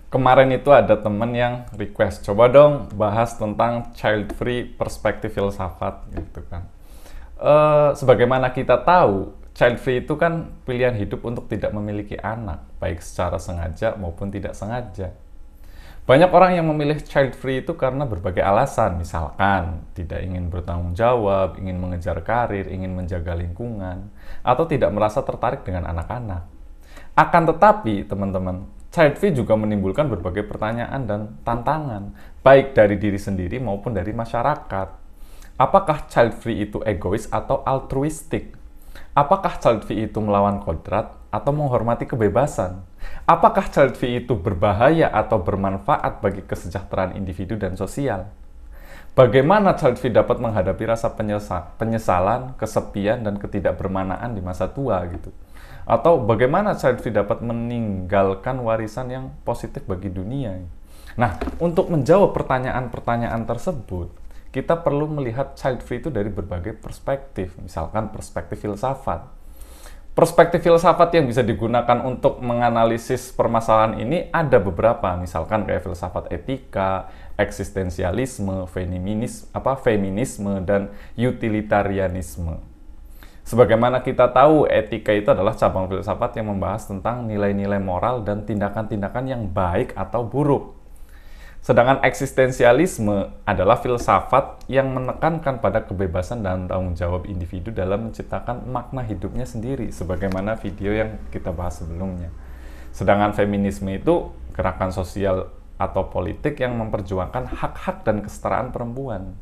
Kemarin itu ada temen yang request, coba dong bahas tentang child free perspektif filsafat gitu kan. Sebagaimana kita tahu, child free itu kan pilihan hidup untuk tidak memiliki anak, baik secara sengaja maupun tidak sengaja. Banyak orang yang memilih child free itu karena berbagai alasan, misalkan tidak ingin bertanggung jawab, ingin mengejar karir, ingin menjaga lingkungan, atau tidak merasa tertarik dengan anak-anak. Akan tetapi, teman-teman, child free juga menimbulkan berbagai pertanyaan dan tantangan, baik dari diri sendiri maupun dari masyarakat. Apakah child free itu egois atau altruistik? Apakah child free itu melawan kodrat atau menghormati kebebasan? Apakah child free itu berbahaya atau bermanfaat bagi kesejahteraan individu dan sosial? Bagaimana child free dapat menghadapi rasa penyesalan, kesepian, dan ketidakbermanaan di masa tua gitu? Atau bagaimana child free dapat meninggalkan warisan yang positif bagi dunia? Nah, untuk menjawab pertanyaan-pertanyaan tersebut, kita perlu melihat child free itu dari berbagai perspektif, misalkan perspektif filsafat. Perspektif filsafat yang bisa digunakan untuk menganalisis permasalahan ini ada beberapa, misalkan kayak filsafat etika, eksistensialisme, feminisme, dan utilitarianisme. Sebagaimana kita tahu, etika itu adalah cabang filsafat yang membahas tentang nilai-nilai moral dan tindakan-tindakan yang baik atau buruk. Sedangkan eksistensialisme adalah filsafat yang menekankan pada kebebasan dan tanggung jawab individu dalam menciptakan makna hidupnya sendiri, sebagaimana video yang kita bahas sebelumnya. Sedangkan feminisme itu gerakan sosial atau politik yang memperjuangkan hak-hak dan kesetaraan perempuan.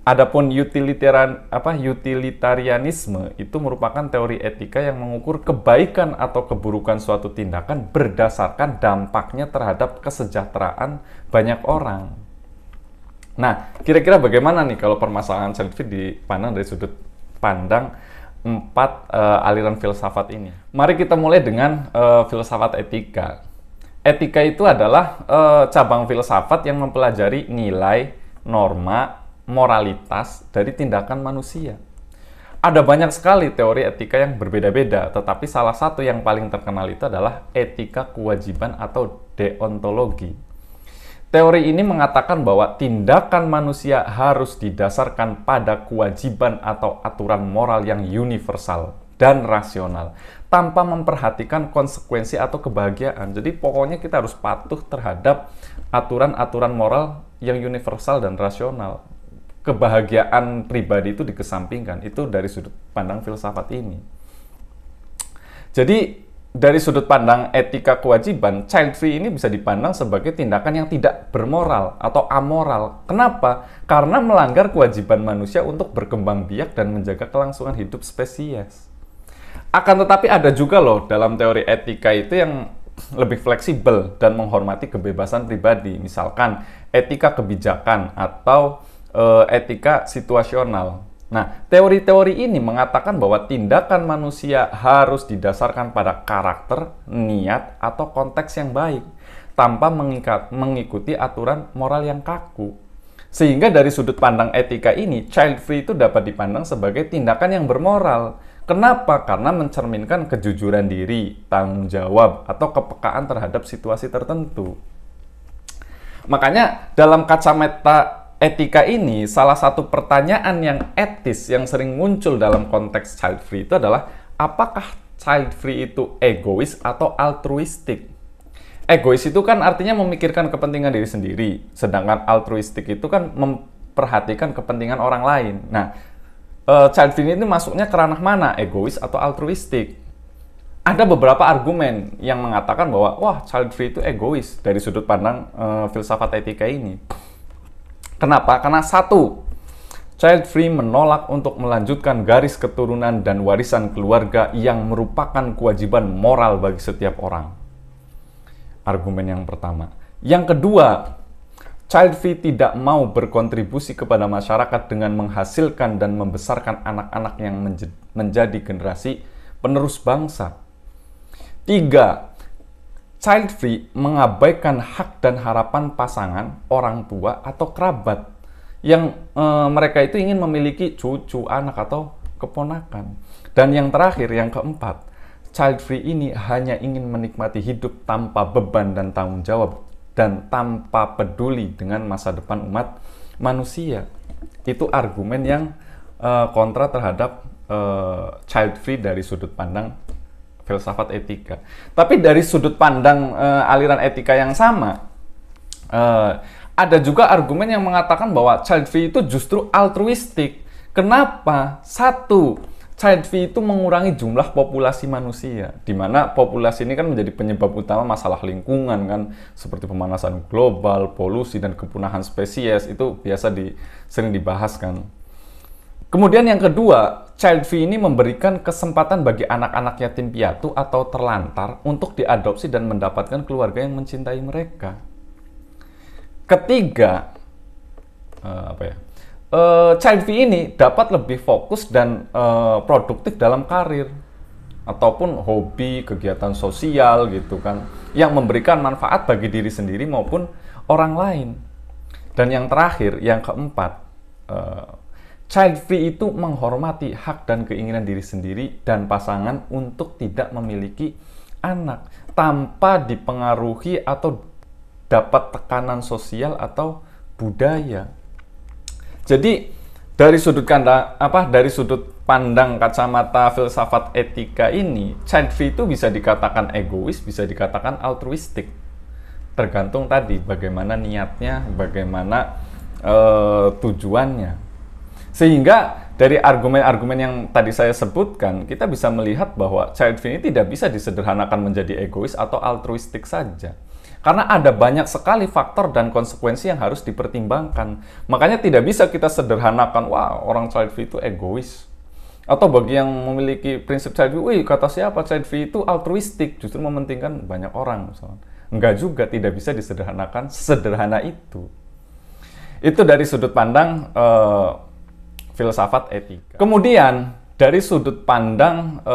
Adapun utilitarianisme itu merupakan teori etika yang mengukur kebaikan atau keburukan suatu tindakan berdasarkan dampaknya terhadap kesejahteraan banyak orang. Nah, kira-kira bagaimana nih kalau permasalahan child free dipandang dari sudut pandang empat aliran filsafat ini? Mari kita mulai dengan filsafat etika. Etika itu adalah cabang filsafat yang mempelajari nilai, norma, moralitas dari tindakan manusia. Ada banyak sekali teori etika yang berbeda-beda, tetapi salah satu yang paling terkenal itu adalah etika kewajiban atau deontologi. Teori ini mengatakan bahwa tindakan manusia harus didasarkan pada kewajiban atau aturan moral yang universal dan rasional, tanpa memperhatikan konsekuensi atau kebahagiaan. Jadi pokoknya kita harus patuh terhadap aturan-aturan moral yang universal dan rasional. Kebahagiaan pribadi itu dikesampingkan. Itu dari sudut pandang filsafat ini. Jadi dari sudut pandang etika kewajiban, child free ini bisa dipandang sebagai tindakan yang tidak bermoral atau amoral. Kenapa? Karena melanggar kewajiban manusia untuk berkembang biak dan menjaga kelangsungan hidup spesies. Akan tetapi ada juga loh dalam teori etika itu yang lebih fleksibel dan menghormati kebebasan pribadi. Misalkan etika kebijakan atau etika situasional. Nah, teori-teori ini mengatakan bahwa tindakan manusia harus didasarkan pada karakter, niat, atau konteks yang baik, tanpa mengikuti aturan moral yang kaku. Sehingga dari sudut pandang etika ini, child free itu dapat dipandang sebagai tindakan yang bermoral. Kenapa? Karena mencerminkan kejujuran diri, tanggung jawab, atau kepekaan terhadap situasi tertentu. Makanya dalam kacamata etika ini, salah satu pertanyaan yang etis yang sering muncul dalam konteks child free itu adalah apakah child free itu egois atau altruistik? Egois itu kan artinya memikirkan kepentingan diri sendiri, sedangkan altruistik itu kan memperhatikan kepentingan orang lain. Nah, child free ini masuknya ke ranah mana, egois atau altruistik? Ada beberapa argumen yang mengatakan bahwa wah, child free itu egois dari sudut pandang filsafat etika ini. Kenapa? Karena satu, child free menolak untuk melanjutkan garis keturunan dan warisan keluarga yang merupakan kewajiban moral bagi setiap orang. Argumen yang pertama. Yang kedua, child free tidak mau berkontribusi kepada masyarakat dengan menghasilkan dan membesarkan anak-anak yang menjadi generasi penerus bangsa. Tiga, child free mengabaikan hak dan harapan pasangan, orang tua, atau kerabat yang mereka itu ingin memiliki cucu, anak, atau keponakan. Dan yang terakhir, yang keempat, child free ini hanya ingin menikmati hidup tanpa beban dan tanggung jawab dan tanpa peduli dengan masa depan umat manusia. Itu argumen yang kontra terhadap child free dari sudut pandang filsafat etika. Tapi dari sudut pandang aliran etika yang sama, ada juga argumen yang mengatakan bahwa child free itu justru altruistik. Kenapa? Satu, child free itu mengurangi jumlah populasi manusia, di mana populasi ini kan menjadi penyebab utama masalah lingkungan kan, seperti pemanasan global, polusi, dan kepunahan spesies, itu biasa sering dibahas kan. Kemudian yang kedua, child free ini memberikan kesempatan bagi anak-anak yatim piatu atau terlantar untuk diadopsi dan mendapatkan keluarga yang mencintai mereka. Ketiga, child free ini dapat lebih fokus dan produktif dalam karir ataupun hobi, kegiatan sosial gitu kan, yang memberikan manfaat bagi diri sendiri maupun orang lain. Dan yang terakhir, yang keempat, child free itu menghormati hak dan keinginan diri sendiri dan pasangan untuk tidak memiliki anak tanpa dipengaruhi atau dapat tekanan sosial atau budaya. Jadi dari sudut pandang kacamata filsafat etika ini, child free itu bisa dikatakan egois, bisa dikatakan altruistik. Tergantung tadi bagaimana niatnya, bagaimana tujuannya. Sehingga dari argumen-argumen yang tadi saya sebutkan, kita bisa melihat bahwa child free ini tidak bisa disederhanakan menjadi egois atau altruistik saja. Karena ada banyak sekali faktor dan konsekuensi yang harus dipertimbangkan. Makanya tidak bisa kita sederhanakan, wah orang child free itu egois. Atau bagi yang memiliki prinsip child free, kata siapa child free itu altruistik, justru mementingkan banyak orang. Misalnya. Enggak juga, tidak bisa disederhanakan sederhana itu. Itu dari sudut pandang filsafat etika. Kemudian dari sudut pandang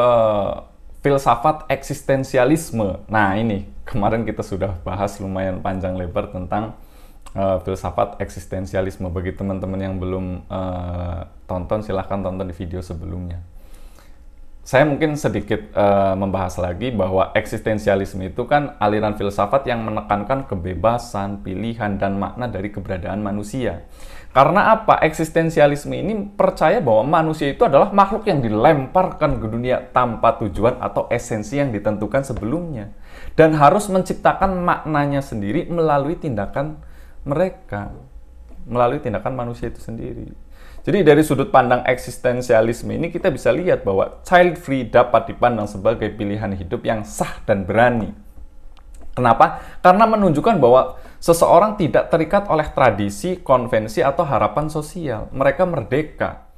filsafat eksistensialisme. Nah ini kemarin kita sudah bahas lumayan panjang lebar tentang filsafat eksistensialisme. Bagi teman-teman yang belum tonton, silahkan tonton di video sebelumnya. Saya mungkin sedikit membahas lagi bahwa eksistensialisme itu kan aliran filsafat yang menekankan kebebasan, pilihan, dan makna dari keberadaan manusia. Karena apa? Eksistensialisme ini percaya bahwa manusia itu adalah makhluk yang dilemparkan ke dunia tanpa tujuan atau esensi yang ditentukan sebelumnya. Dan harus menciptakan maknanya sendiri melalui tindakan mereka. Melalui tindakan manusia itu sendiri. Jadi dari sudut pandang eksistensialisme ini kita bisa lihat bahwa child free dapat dipandang sebagai pilihan hidup yang sah dan berani. Kenapa? Karena menunjukkan bahwa seseorang tidak terikat oleh tradisi, konvensi, atau harapan sosial. Mereka merdeka.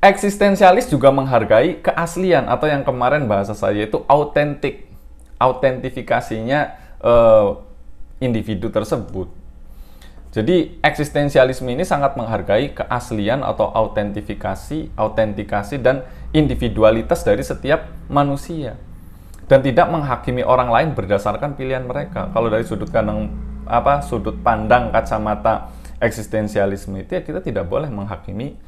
Eksistensialis juga menghargai keaslian atau yang kemarin bahasa saya itu autentik. Autentifikasinya individu tersebut. Jadi eksistensialisme ini sangat menghargai keaslian atau autentikasi dan individualitas dari setiap manusia. Dan tidak menghakimi orang lain berdasarkan pilihan mereka. Kalau dari sudut pandang kacamata eksistensialisme itu ya kita tidak boleh menghakimi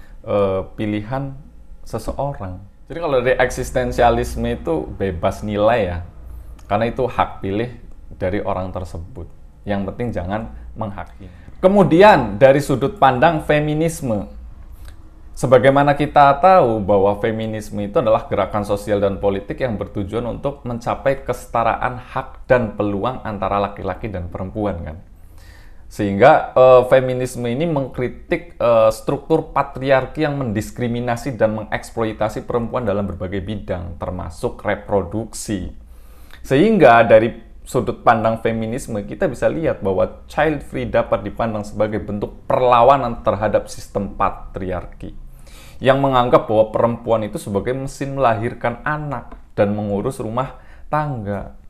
pilihan seseorang. Jadi kalau dari eksistensialisme itu bebas nilai ya, karena itu hak pilih dari orang tersebut. Yang penting jangan menghakimi. Kemudian dari sudut pandang feminisme, sebagaimana kita tahu bahwa feminisme itu adalah gerakan sosial dan politik yang bertujuan untuk mencapai kesetaraan hak dan peluang antara laki-laki dan perempuan kan. Sehingga feminisme ini mengkritik struktur patriarki yang mendiskriminasi dan mengeksploitasi perempuan dalam berbagai bidang, termasuk reproduksi. Sehingga dari sudut pandang feminisme kita bisa lihat bahwa child free dapat dipandang sebagai bentuk perlawanan terhadap sistem patriarki yang menganggap bahwa perempuan itu sebagai mesin melahirkan anak dan mengurus rumah tangga.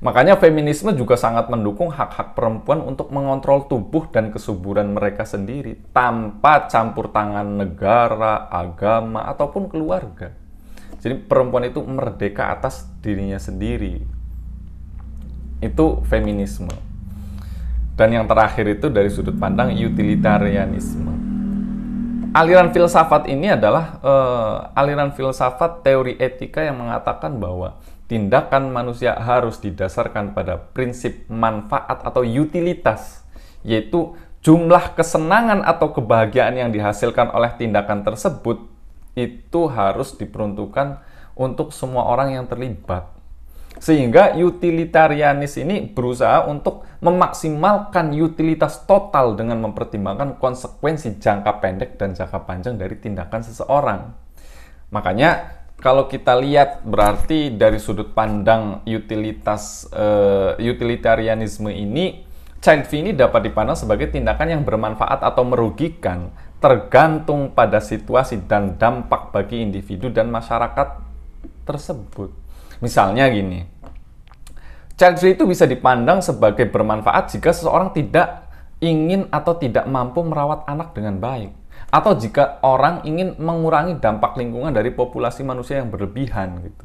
Makanya feminisme juga sangat mendukung hak-hak perempuan untuk mengontrol tubuh dan kesuburan mereka sendiri tanpa campur tangan negara, agama, ataupun keluarga. Jadi perempuan itu merdeka atas dirinya sendiri. Itu feminisme. Dan yang terakhir itu dari sudut pandang utilitarianisme. Aliran filsafat ini adalah aliran filsafat teori etika yang mengatakan bahwa tindakan manusia harus didasarkan pada prinsip manfaat atau utilitas, yaitu jumlah kesenangan atau kebahagiaan yang dihasilkan oleh tindakan tersebut itu harus diperuntukkan untuk semua orang yang terlibat. Sehingga utilitarianis ini berusaha untuk memaksimalkan utilitas total dengan mempertimbangkan konsekuensi jangka pendek dan jangka panjang dari tindakan seseorang. Makanya kalau kita lihat berarti dari sudut pandang utilitarianisme ini, child free ini dapat dipandang sebagai tindakan yang bermanfaat atau merugikan, tergantung pada situasi dan dampak bagi individu dan masyarakat tersebut. Misalnya gini, child free itu bisa dipandang sebagai bermanfaat jika seseorang tidak ingin atau tidak mampu merawat anak dengan baik, atau jika orang ingin mengurangi dampak lingkungan dari populasi manusia yang berlebihan gitu.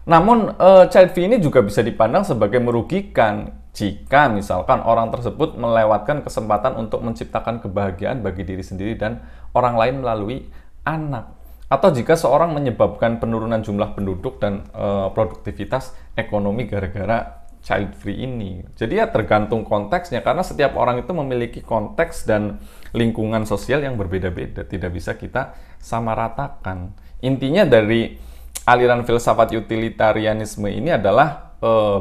Namun child free ini juga bisa dipandang sebagai merugikan jika misalkan orang tersebut melewatkan kesempatan untuk menciptakan kebahagiaan bagi diri sendiri dan orang lain melalui anak, atau jika seorang menyebabkan penurunan jumlah penduduk dan produktivitas ekonomi gara-gara child free ini. Jadi ya tergantung konteksnya, karena setiap orang itu memiliki konteks dan lingkungan sosial yang berbeda-beda, tidak bisa kita samaratakan. Intinya dari aliran filsafat utilitarianisme ini adalah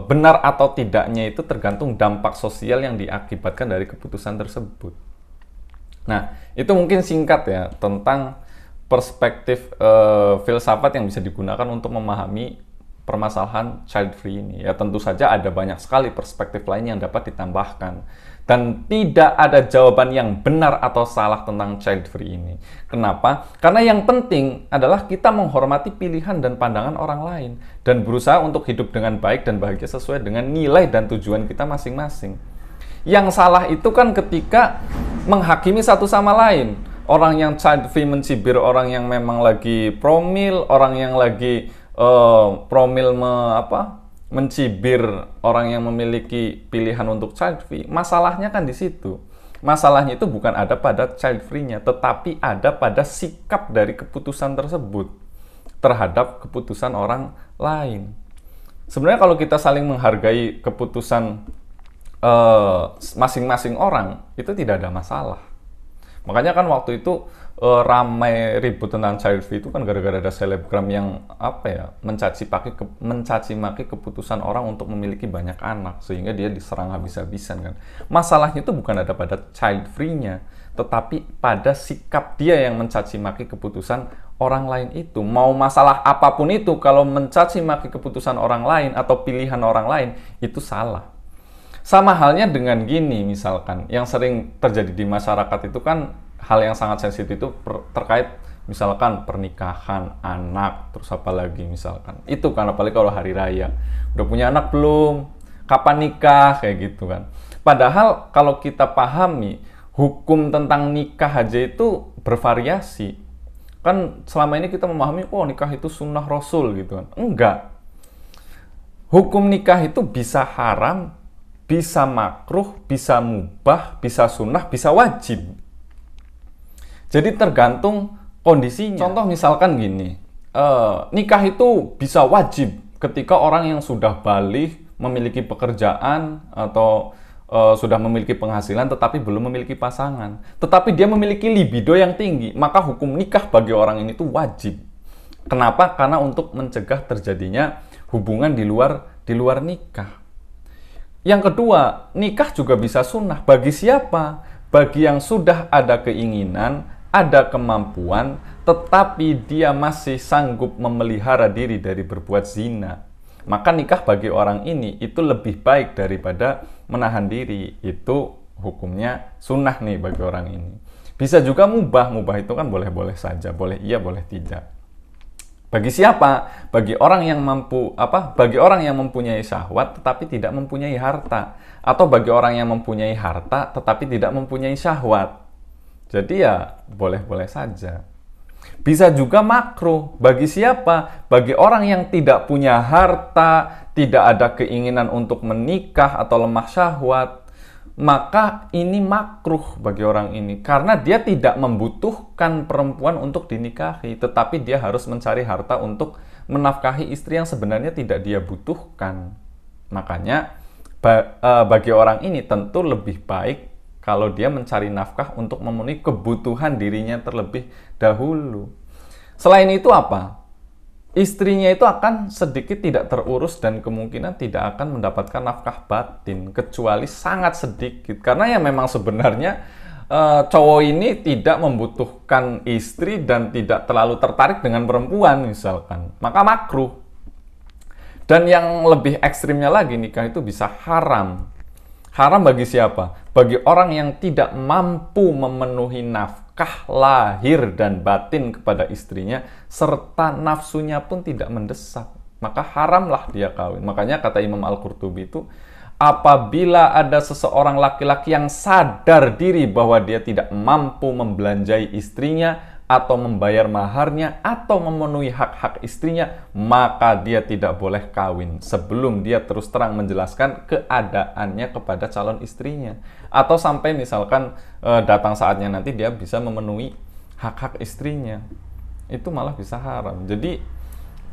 benar atau tidaknya itu tergantung dampak sosial yang diakibatkan dari keputusan tersebut. Nah, itu mungkin singkat ya tentang perspektif filsafat yang bisa digunakan untuk memahami permasalahan child free ini. Ya tentu saja ada banyak sekali perspektif lain yang dapat ditambahkan. Dan tidak ada jawaban yang benar atau salah tentang child free ini. Kenapa? Karena yang penting adalah kita menghormati pilihan dan pandangan orang lain dan berusaha untuk hidup dengan baik dan bahagia sesuai dengan nilai dan tujuan kita masing-masing. Yang salah itu kan ketika menghakimi satu sama lain. Orang yang child free mencibir orang yang memang lagi promil, orang yang lagi mencibir orang yang memiliki pilihan untuk child free. Masalahnya kan di situ. Masalahnya itu bukan ada pada child free-nya, tetapi ada pada sikap dari keputusan tersebut terhadap keputusan orang lain. Sebenarnya kalau kita saling menghargai keputusan masing-masing orang, itu tidak ada masalah. Makanya kan waktu itu ramai ribut tentang child free itu kan gara-gara ada selebgram yang mencaci maki keputusan orang untuk memiliki banyak anak sehingga dia diserang habis-habisan kan. Masalahnya itu bukan ada pada child free-nya, tetapi pada sikap dia yang mencaci maki keputusan orang lain itu. Mau masalah apapun itu, kalau mencaci maki keputusan orang lain atau pilihan orang lain itu salah. Sama halnya dengan gini, misalkan yang sering terjadi di masyarakat itu kan hal yang sangat sensitif itu terkait misalkan pernikahan, anak, terus apa lagi misalkan. Itu kan apalagi kalau hari raya. Udah punya anak belum? Kapan nikah? Kayak gitu kan. Padahal kalau kita pahami hukum tentang nikah aja itu bervariasi. Kan selama ini kita memahami, oh nikah itu sunnah Rasul gitu kan. Enggak. Hukum nikah itu bisa haram, bisa makruh, bisa mubah, bisa sunnah, bisa wajib. Jadi tergantung kondisinya. Contoh misalkan gini, nikah itu bisa wajib ketika orang yang sudah baligh, memiliki pekerjaan, atau sudah memiliki penghasilan tetapi belum memiliki pasangan. Tetapi dia memiliki libido yang tinggi, maka hukum nikah bagi orang ini tuh wajib. Kenapa? Karena untuk mencegah terjadinya hubungan di luar nikah. Yang kedua, nikah juga bisa sunnah. Bagi siapa? Bagi yang sudah ada keinginan, ada kemampuan, tetapi dia masih sanggup memelihara diri dari berbuat zina. Maka nikah bagi orang ini itu lebih baik daripada menahan diri. Itu hukumnya sunnah nih bagi orang ini. Bisa juga mubah. Mubah itu kan boleh-boleh saja. Boleh iya, boleh tidak. Bagi siapa? Bagi orang yang bagi orang yang mempunyai syahwat tetapi tidak mempunyai harta, atau bagi orang yang mempunyai harta tetapi tidak mempunyai syahwat. Jadi ya boleh-boleh saja. Bisa juga makruh. Bagi siapa? Bagi orang yang tidak punya harta, tidak ada keinginan untuk menikah atau lemah syahwat, maka ini makruh bagi orang ini. Karena dia tidak membutuhkan perempuan untuk dinikahi, tetapi dia harus mencari harta untuk menafkahi istri yang sebenarnya tidak dia butuhkan. Makanya bagi orang ini tentu lebih baik kalau dia mencari nafkah untuk memenuhi kebutuhan dirinya terlebih dahulu. Selain itu apa? Istrinya itu akan sedikit tidak terurus dan kemungkinan tidak akan mendapatkan nafkah batin, kecuali sangat sedikit. Karena ya memang sebenarnya cowok ini tidak membutuhkan istri dan tidak terlalu tertarik dengan perempuan misalkan, maka makruh. Dan yang lebih ekstrimnya lagi, nikah itu bisa haram. Haram bagi siapa? Bagi orang yang tidak mampu memenuhi nafkah lahir dan batin kepada istrinya, serta nafsunya pun tidak mendesak, maka haramlah dia kawin. Makanya kata Imam Al-Qurtubi itu, apabila ada seseorang laki-laki yang sadar diri bahwa dia tidak mampu membelanjai istrinya, atau membayar maharnya, atau memenuhi hak-hak istrinya, maka dia tidak boleh kawin sebelum dia terus terang menjelaskan keadaannya kepada calon istrinya. Atau sampai misalkan datang saatnya nanti dia bisa memenuhi hak-hak istrinya, itu malah bisa haram. Jadi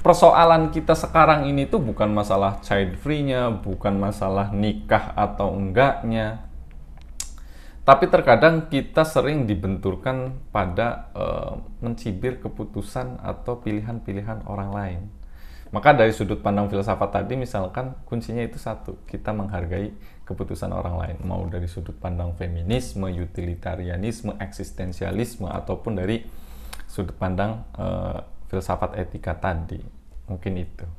persoalan kita sekarang ini tuh bukan masalah child free-nya, bukan masalah nikah atau enggaknya, tapi terkadang kita sering dibenturkan pada mencibir keputusan atau pilihan-pilihan orang lain. Maka dari sudut pandang filsafat tadi, misalkan kuncinya itu satu, kita menghargai keputusan orang lain. Mau dari sudut pandang feminisme, utilitarianisme, eksistensialisme, ataupun dari sudut pandang filsafat etika tadi. Mungkin itu.